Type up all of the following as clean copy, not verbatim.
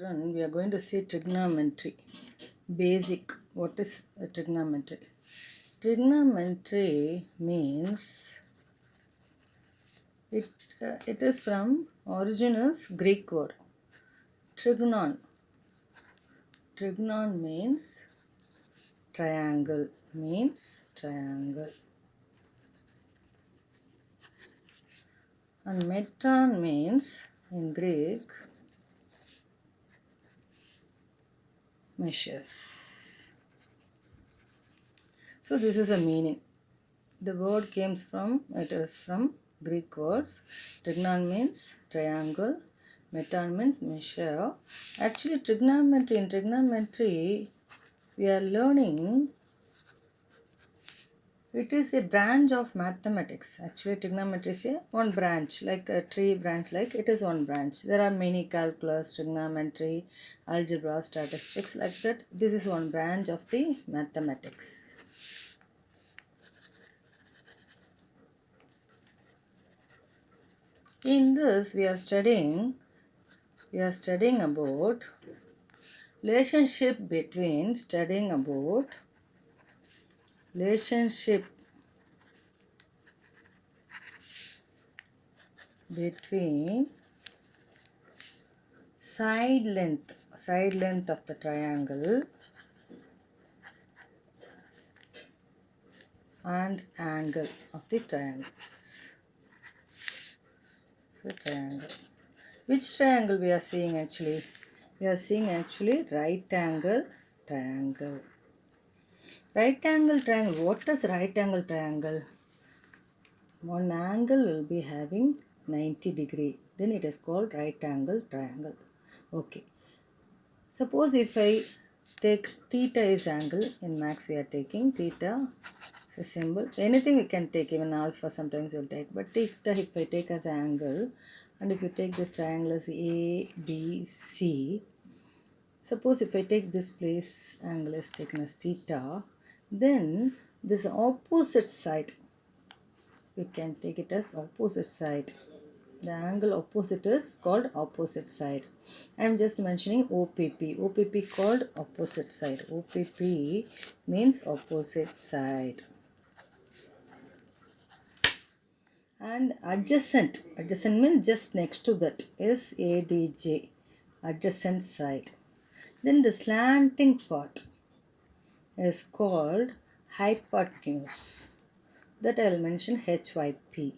children, we are going to see trigonometry. Basic. What is trigonometry? Trigonometry means it is from origin is Greek word. Trigonon. Trigonon means triangle. Means triangle. And metron means in Greek measures. So this is a meaning. The word it is from Greek words. Trigonon means triangle. Metron means measure. Actually, in trigonometry, we are learning. It is a branch of mathematics. Actually, trigonometry is one branch, like a tree branch, like it is one branch. There are many calculus, trigonometry, algebra, statistics, like that. This is one branch of the mathematics. In this, we are studying about relationship between side length of the triangle and angle of the triangles. The triangle. Which triangle we are seeing actually? We are seeing actually right angle triangle. Right angle triangle. What is right angle triangle? One angle will be having 90 degree. Then it is called right angle triangle. Okay. Suppose if I take theta is angle, in max we are taking theta is a symbol. Anything we can take, even alpha sometimes we'll take. But theta if I take as angle, and if you take this triangle as A, B, C, suppose if I take this place angle is taken as theta, then this opposite side, we can take it as opposite side. The angle opposite is called opposite side. I am just mentioning OPP. OPP called opposite side. OPP means opposite side. And adjacent means just next to that is ADJ, adjacent side. Then the slanting part is called hypotenuse. That I will mention HYP.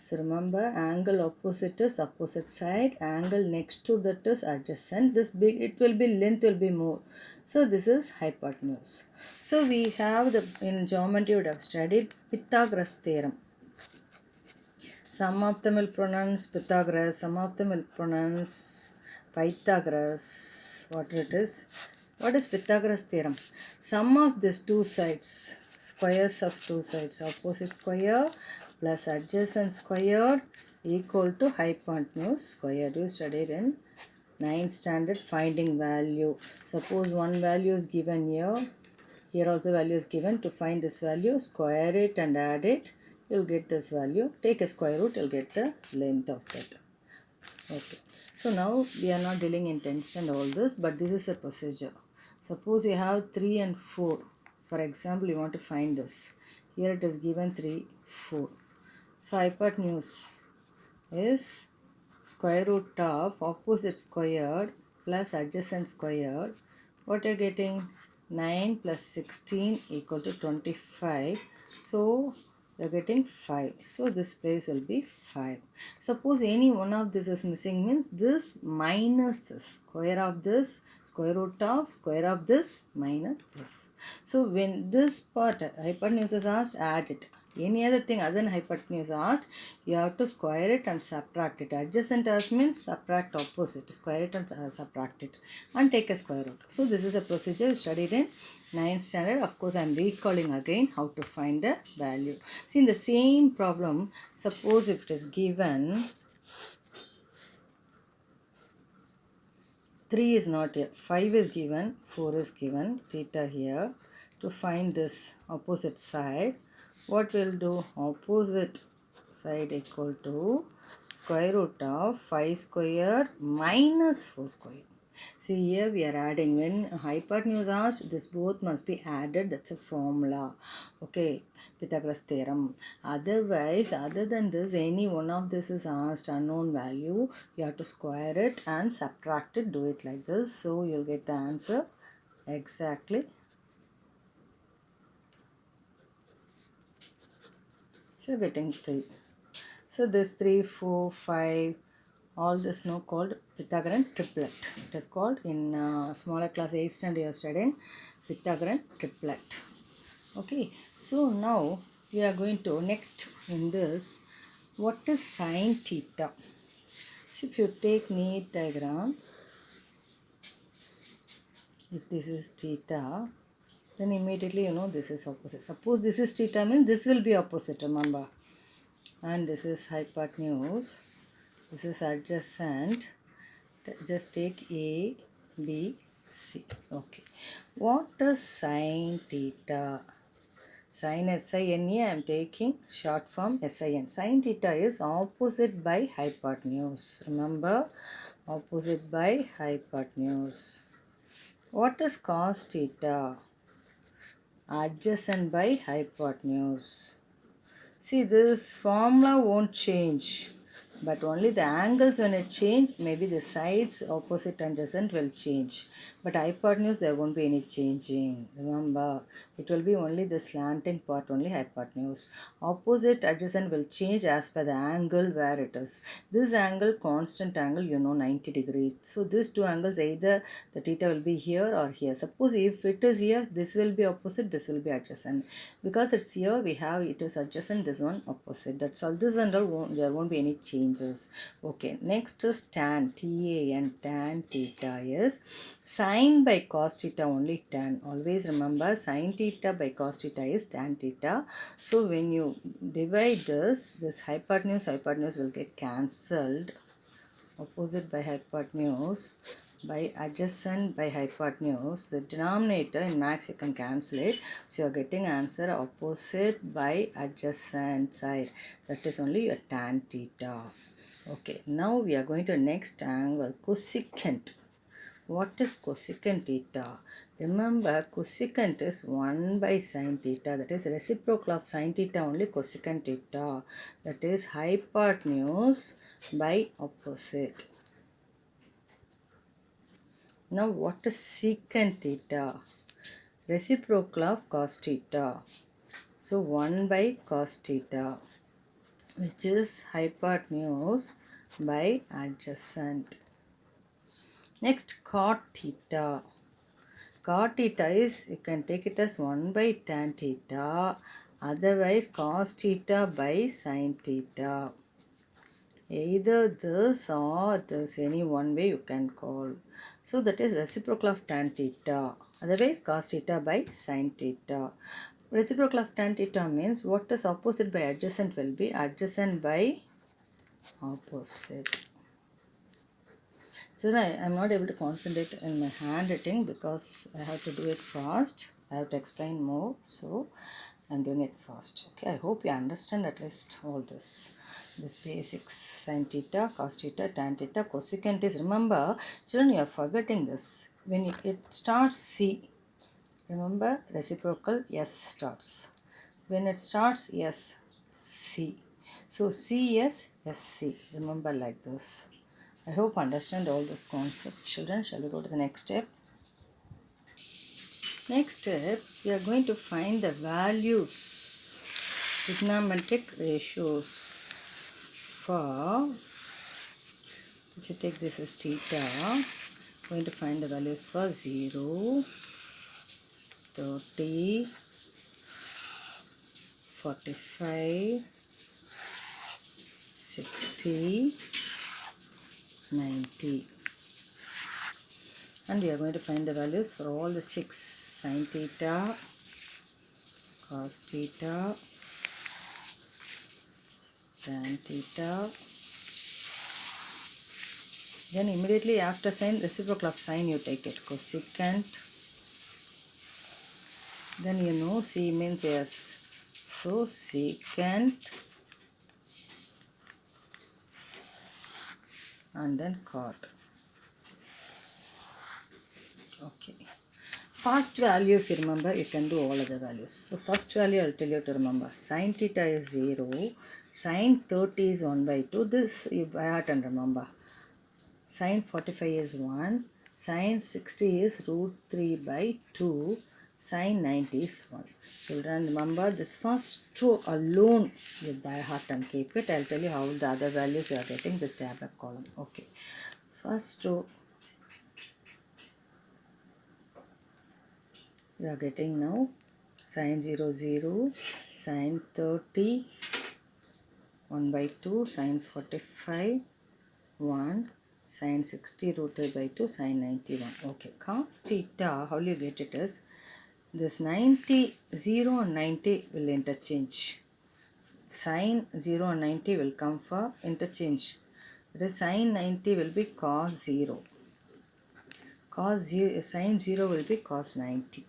So remember, angle opposite is opposite side, angle next to that is adjacent. This big, it will be length will be more. So this is hypotenuse. So we have in geometry you would have studied Pythagoras theorem. Some of them will pronounce Pythagoras, some of them will pronounce Pythagoras. What it is? What is Pythagoras theorem? Sum of these two sides, squares of two sides, opposite square plus adjacent square equal to hypotenuse square. You studied in 9th standard finding value. Suppose one value is given here. Here also value is given. To find this value, square it and add it. You'll get this value. Take a square root, you'll get the length of that. Okay. So now we are not dealing in tens and all this, but this is a procedure. Suppose you have 3 and 4. For example, you want to find this. Here it is given 3, 4. So hypotenuse is square root of opposite squared plus adjacent squared. What you are getting? 9 plus 16 equal to 25. So you are getting 5. So this place will be 5. Suppose any one of this is missing, means this minus this. Square root of square of this minus this. So when this part hypotenuse is asked, add it. Any other thing other than hypotenuse asked, you have to square it and subtract it. Adjacent as means subtract opposite. Square it and subtract it and take a square root. So this is a procedure studied in 9th standard. Of course, I am recalling again how to find the value. See, in the same problem, suppose if it is given 3 is not here, 5 is given, 4 is given, theta here. To find this opposite side, what will do? Opposite side equal to square root of 5 square minus 4 square. See here we are adding. When hypotenuse asked, this both must be added. That's a formula. Okay, Pythagoras theorem. Otherwise, other than this, any one of this is asked unknown value. You have to square it and subtract it. Do it like this. So you'll get the answer exactly. So you're getting 3. So this 3, 4, 5, all this now called Pythagorean triplet. It is called in smaller class 8th standard you are studying Pythagorean triplet. Okay, so now we are going to next in this, what is sine theta? So if you take neat diagram, if this is theta, then immediately you know this is opposite. Suppose this is theta means this will be opposite, remember. And this is hypotenuse, this is adjacent. Just take A, B, C. Okay. What is sine theta? Sine S-I-N-E, I am taking short form S-I-N. Sine theta is opposite by hypotenuse. Remember, opposite by hypotenuse. What is cos theta? Adjacent by hypotenuse. See, this formula won't change, but only the angles when it change, maybe the sides opposite and adjacent will change. But hypotenuse, there won't be any changing. Remember, it will be only the slanting part, only hypotenuse. Opposite adjacent will change as per the angle where it is. This angle, constant angle, you know, 90 degrees. So these two angles, either the theta will be here or here. Suppose if it is here, this will be opposite, this will be adjacent. Because it's here, we have it is adjacent, this one opposite. That's all. This and all there won't be any changes. Okay, next is tan, T-A-N, tan theta is sine by cos theta, only tan. Always remember, sine theta by cos theta is tan theta. So when you divide this hypotenuse will get cancelled. Opposite by hypotenuse by adjacent by hypotenuse. The denominator in max you can cancel it. So you are getting answer opposite by adjacent side. That is only your tan theta. Okay, now we are going to next angle, cosecant. What is cosecant theta? Remember, cosecant is 1 by sine theta. That is reciprocal of sine theta, only cosecant theta. That is hypotenuse by opposite. Now what is secant theta? Reciprocal of cos theta. So 1 by cos theta, which is hypotenuse by adjacent. Next, cot theta. Cot theta is, you can take it as 1 by tan theta, otherwise cos theta by sin theta. Either this or this, any one way you can call. So that is reciprocal of tan theta, otherwise cos theta by sin theta. Reciprocal of tan theta means what is opposite by adjacent will be adjacent by opposite. So I am not able to concentrate in my handwriting because I have to do it fast. I have to explain more, so I am doing it fast. Okay, I hope you understand at least all this. This basics, sin theta, cos theta, tan theta, cosecant is, remember, children, you are forgetting this. When it starts C, remember reciprocal S starts. When it starts S, C. So CS, SC. Remember like this. I hope understand all this concept. Children, shall we go to the next step? Next step, we are going to find the values, trigonometric ratios for, if you take this as theta, going to find the values for 0, 30, 45, 60, 90. And we are going to find the values for all the 6, sin theta, cos theta, tan theta. Then immediately after sine, reciprocal of sine you take it, cosecant. Then you know C means S. So secant and then cot. Okay. First value, if you remember, you can do all other values. So first value I'll tell you to remember. Sin theta is 0. Sin 30 is 1 by 2. This you by heart and remember. Sin 45 is 1. Sin 60 is root 3 by 2. Sin 90 is 1. Children, remember this first row alone you by heart and keep it. I'll tell you how the other values you are getting this tabular column. Okay. First row you are getting now sin 0 0, sin 30 1 by 2, sin 45 1, sin 60 root 3 by 2, sin 91. Okay, cos theta, how you get it is this 90, 0 and 90 will interchange. Sin 0 and 90 will come for interchange. That is sin 90 will be cos 0. Cos 0, sin 0 will be cos 90.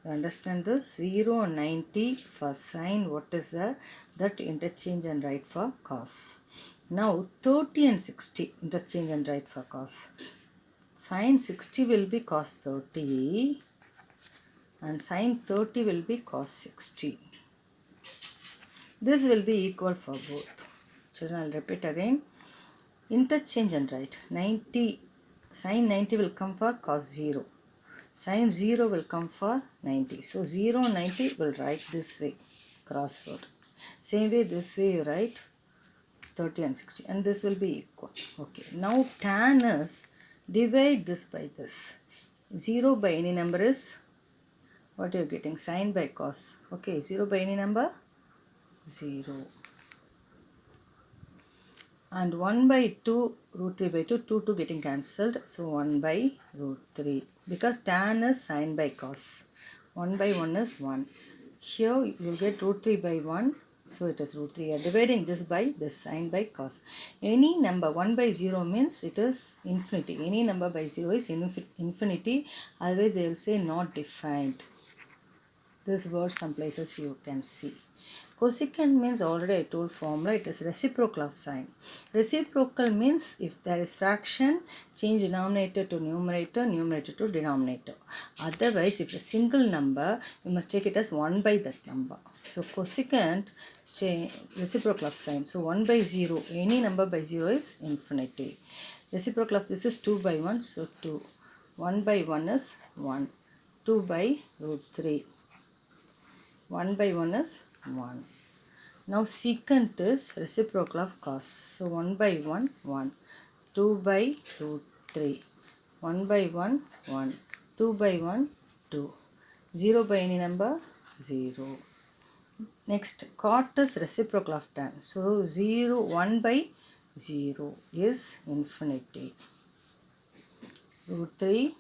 You understand this? 0 and 90 for sine, what is there? That interchange and write for cos. Now 30 and 60 interchange and write for cos. Sine 60 will be cos 30 and sine 30 will be cos 60. This will be equal for both. Children, I'll repeat again. Interchange and write. 90, sine 90 will come for cos 0. Sin 0 will come for 90. So 0 and 90 will write this way, crossword. Same way this way you write 30 and 60 and this will be equal. Okay. Now tan is divide this by this. 0 by any number is what you are getting? Sin by cos. Okay. 0 by any number? 0. And 1 by 2 root 3 by 2, 2 getting cancelled. So 1 by root 3. Because tan is sin by cos. 1 by 1 is 1. Here you will get root 3 by 1. So it is root 3. You are dividing this by this sin by cos. Any number 1 by 0 means it is infinity. Any number by 0 is infinity. Otherwise they will say not defined. This word some places you can see. Cosecant means already I told formula, it is reciprocal of sine. Reciprocal means if there is fraction, change denominator to numerator, numerator to denominator. Otherwise, if a single number, you must take it as 1 by that number. So cosecant reciprocal of sine. So 1 by 0, any number by 0 is infinity. Reciprocal of this is 2 by 1, so 2. 1 by 1 is 1. 2 by root 3. 1 by 1 is 1. Now secant is reciprocal of cos. So 1 by 1, 1. 2 by root 3. 1 by 1, 1. 2 by 1, 2. 0 by any number? 0. Next, cot is reciprocal of tan. So 0, 1 by 0 is infinity. Root 3.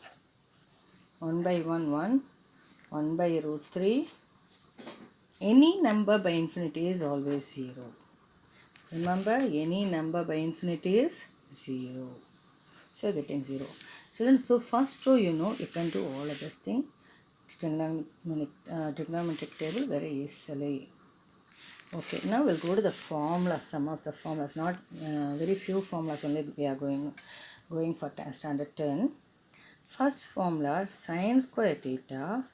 1 by 1, 1. 1 by root 3. Any number by infinity is always 0. Remember, any number by infinity is 0. So, you're getting 0. Children, so first row, you can do all of this thing. Trigonometric table very easily. Okay, now we'll go to the formulas, some of the formulas, not very few formulas only we are going for standard 10. First formula, sin square theta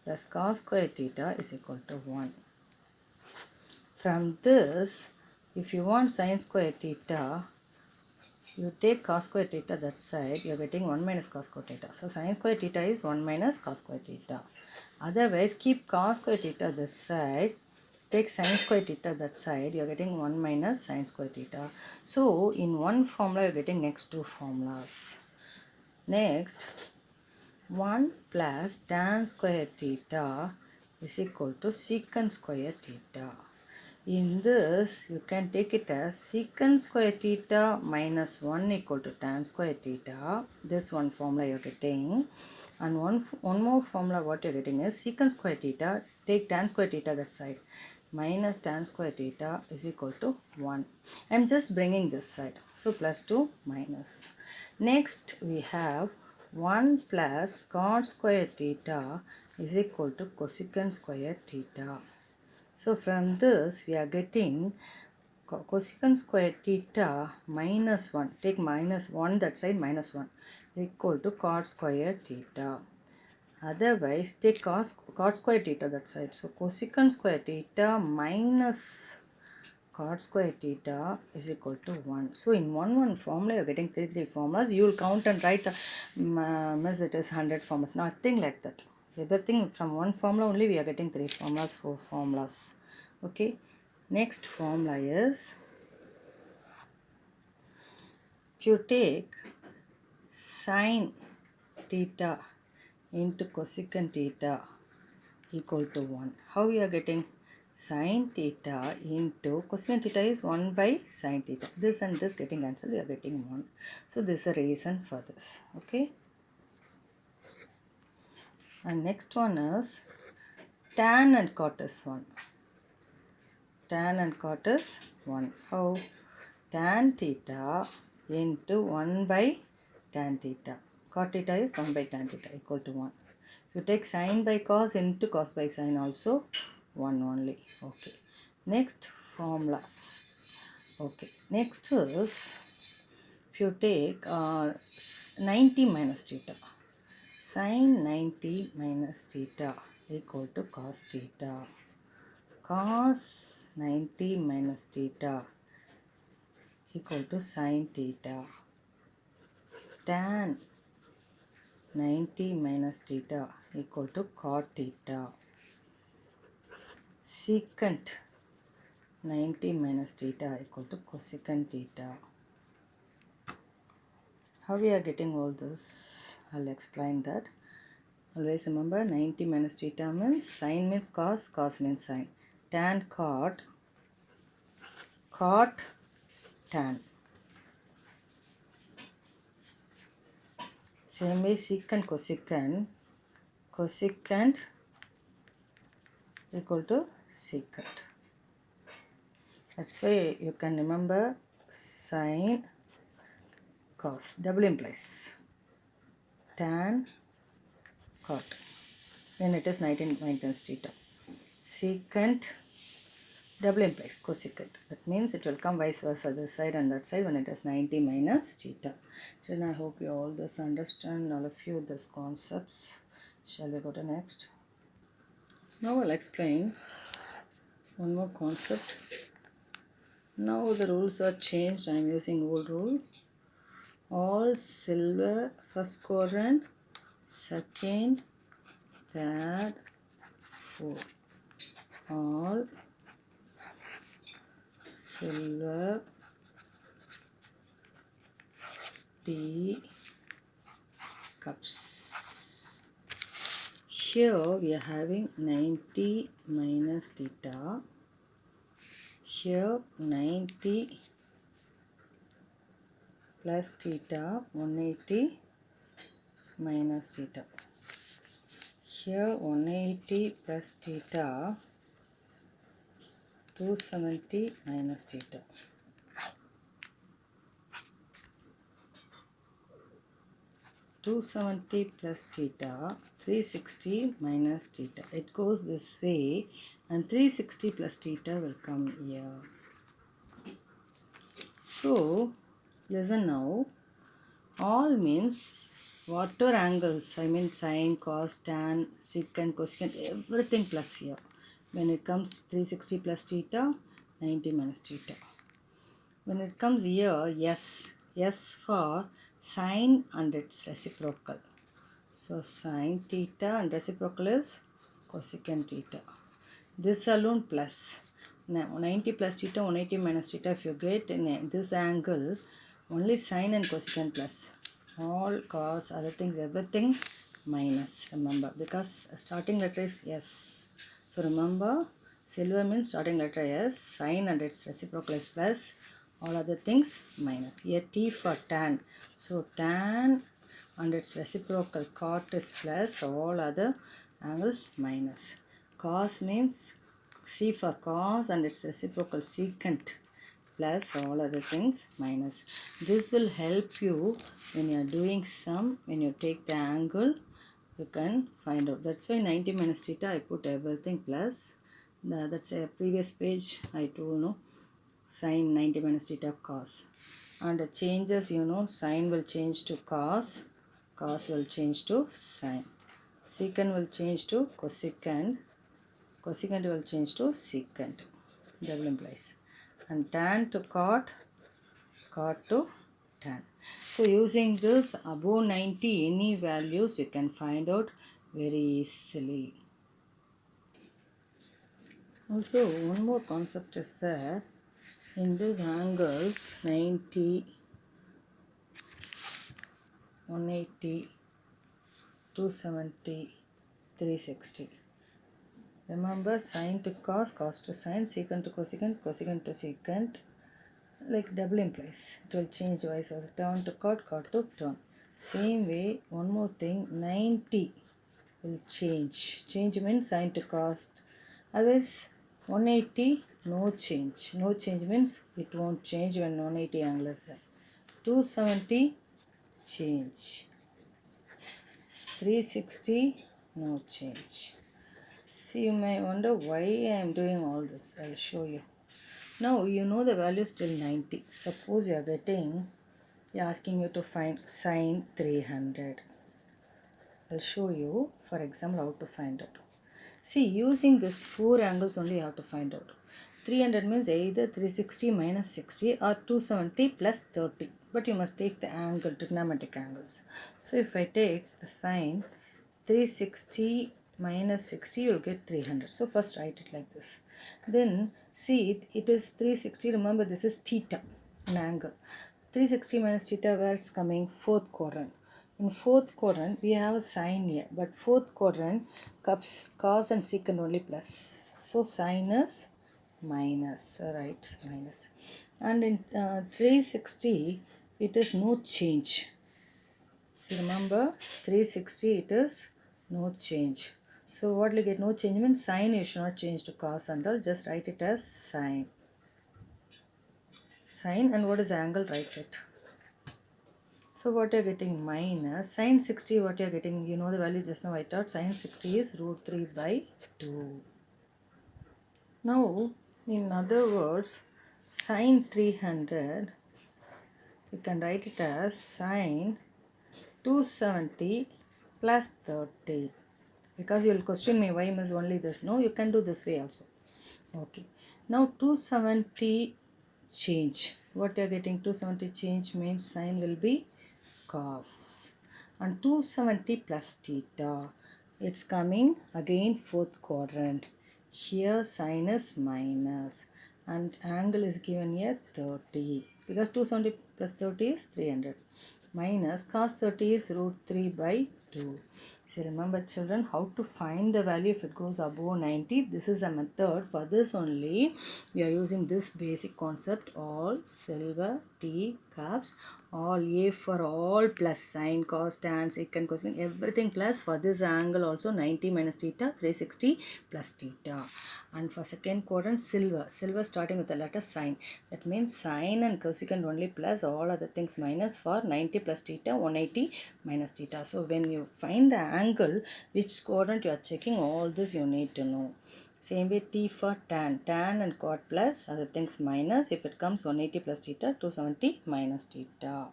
plus cos square theta is equal to 1. From this, if you want sin square theta, you take cos square theta that side, you are getting 1 minus cos square theta. So sin square theta is 1 minus cos square theta. Otherwise, keep cos square theta this side, take sin square theta that side, you are getting 1 minus sin square theta. So in one formula, you are getting next two formulas. Next, 1 plus tan square theta is equal to secant square theta. In this, you can take it as secant square theta minus 1 equal to tan square theta. This one formula you are getting. And one more formula what you are getting is secant square theta, take tan square theta that side. Minus tan square theta is equal to 1. I am just bringing this side. So plus 2 minus. Next, we have 1 plus cot square theta is equal to cosecant square theta. So from this we are getting cosecant square theta minus 1. Take minus 1 that side minus 1. equal to cot square theta. Otherwise, take cot square theta that side. So cosecant square theta minus cot square theta is equal to 1. So in one formula, you're getting three formulas. You will count and write, miss it is 100 formulas. Nothing like that. Everything from one formula only, we are getting 3 formulas, 4 formulas. Okay. Next formula is, if you take sine theta into cosecant theta equal to 1. How we are getting? Sine theta into cosecant theta is 1 by sine theta. This and this getting cancelled, we are getting 1. So this is a reason for this. Okay. And next one is tan and cot is 1. Tan and cot is 1. How? Tan theta into 1 by tan theta. Cot theta is 1 by tan theta equal to 1. If you take sine by cos into cos by sine also 1 only. Okay. Next formulas. Okay. Next is, if you take 90 minus theta. Sine 90 minus theta equal to cos theta. Cos 90 minus theta equal to sine theta. Tan 90 minus theta equal to cot theta. Secant 90 minus theta equal to cosecant theta. How we are getting all this? I'll explain that. Always remember 90 minus theta means sine means cos, cos means sine. Tan cot, cot tan. Same way secant cosecant, cosecant equal to secant. That's why you can remember sine cos, double implies tan cot. Then it is 90 minus theta. Secant double implies cosecant. That means it will come vice versa, this side and that side when it is 90 minus theta. So I hope you all this understand, all of you this concepts. Shall we go to next? Now I'll explain one more concept. Now the rules are changed. I am using old rule. All silver first quadrant, second, third, fourth. All silver tea cups. Here we are having 90 minus theta. Here 90 plus theta, 180 minus theta. Here 180 plus theta, 270 minus theta. (270 plus theta), 360 minus theta. It goes this way and 360 plus theta will come here. So, listen now. All means whatever angles, I mean sine, cos, tan, secant, cosecant, everything plus here. When it comes 360 plus theta, 90 minus theta. When it comes here, yes for sine and its reciprocal. So sine theta and reciprocal is cosecant theta. This alone plus. Now 90 plus theta, 180 minus theta. If you get in this angle, only sine and cosecant plus. All cos, other things, everything minus. Remember, because starting letter is S. So remember, silver means starting letter S. Sine and its reciprocal is plus. All other things minus. Here T for tan. So tan and its reciprocal cot is plus, all other angles minus. Cos means C for cos and its reciprocal secant plus, all other things minus. This will help you when you are doing sum. When you take the angle, you can find out. That's why 90 minus theta I put everything plus. That's a previous page I told, no, sine 90 minus theta cos. And the changes, sine will change to cos, cos will change to sine. Secant will change to cosecant. Cosecant will change to secant. Double implies. And tan to cot, cot to tan. So using this above 90 any values you can find out very easily. Also one more concept is there. In these angles 90, 180, 270, 360. Remember sine to cos, cos to sine, secant to cosecant, cosecant to secant. Like double implies. It will change vice versa. Turn to cot, cot to turn. Same way, one more thing, 90 will change. Change means sine to cos. Otherwise, 180, no change. No change means it won't change when 180 angle is there. 270, change. 360, no change. See, you may wonder why I am doing all this. I will show you. Now, you know the value is till 90. Suppose you are asking you to find sine 300. I'll show you, for example, how to find out. See, using this 4 angles only you have to find out. 300 means either 360 minus 60 or 270 plus 30. But you must take the angle, trigonometric angles. So, if I take the sine 360 minus 60, you will get 300. So, first write it like this. Then, see, it is 360. Remember, this is theta, an angle. 360 minus theta, where it's coming? Fourth quadrant. In fourth quadrant, we have a sine here. But fourth quadrant, cos and secant only plus. So, sine is minus. Right, minus. And in 360, it is no change. So, remember, 360, it is no change. So, what will you get? No change means sine you should not change to cos and all. Just write it as sine. Sine, and what is the angle? Write it. So, what you are getting? Minus sine 60, what you are getting? You know the value just now I taught. Sine 60 is root 3 by 2. Now, in other words, sine 300, you can write it as sine 270 plus 30. Because you will question me why miss only this. No, you can do this way also. Okay. Now 270 change. What you are getting? 270 change means sine will be cos. And 270 plus theta. It's coming again fourth quadrant. Here sine is minus. And angle is given here 30. Because 270 plus 30 is 300. Minus cos 30 is root 3 by 2. So remember children, how to find the value if it goes above 90. This is a method. For this only, we are using this basic concept. All, silver, T, cups, all A for all plus sine, cos, tan, secant, cosecant, everything plus. For this angle also 90 minus theta, 360 plus theta. And for second quadrant, silver. Silver starting with the letter sine. That means sine and cosecant only plus, all other things minus. For 90 plus theta, 180 minus theta. So when you find the angle, which quadrant you are checking, all this you need to know. Same way T for tan. Tan and cot plus, other things minus. If it comes 180 plus theta, 270 minus theta.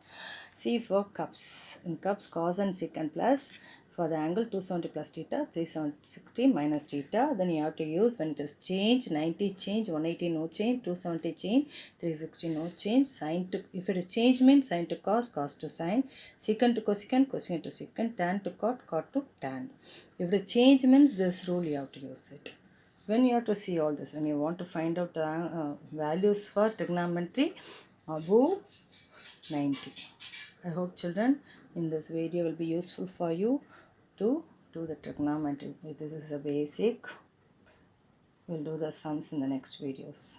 C for cups. In cups, cos and secant plus. For the angle 270 plus theta, 360 minus theta. Then you have to use when it is change, 90 change, 180 no change, 270 change, 360 no change. Sine to, if it is change means sine to cos, cos to sine, secant to cosecant, cosecant to secant, tan to cot, cot to tan. If it is change means this rule you have to use it. When you have to see all this, when you want to find out the values for trigonometry above 90. I hope children in this video will be useful for you to do the trigonometry. This is a basic. We'll do the sums in the next videos.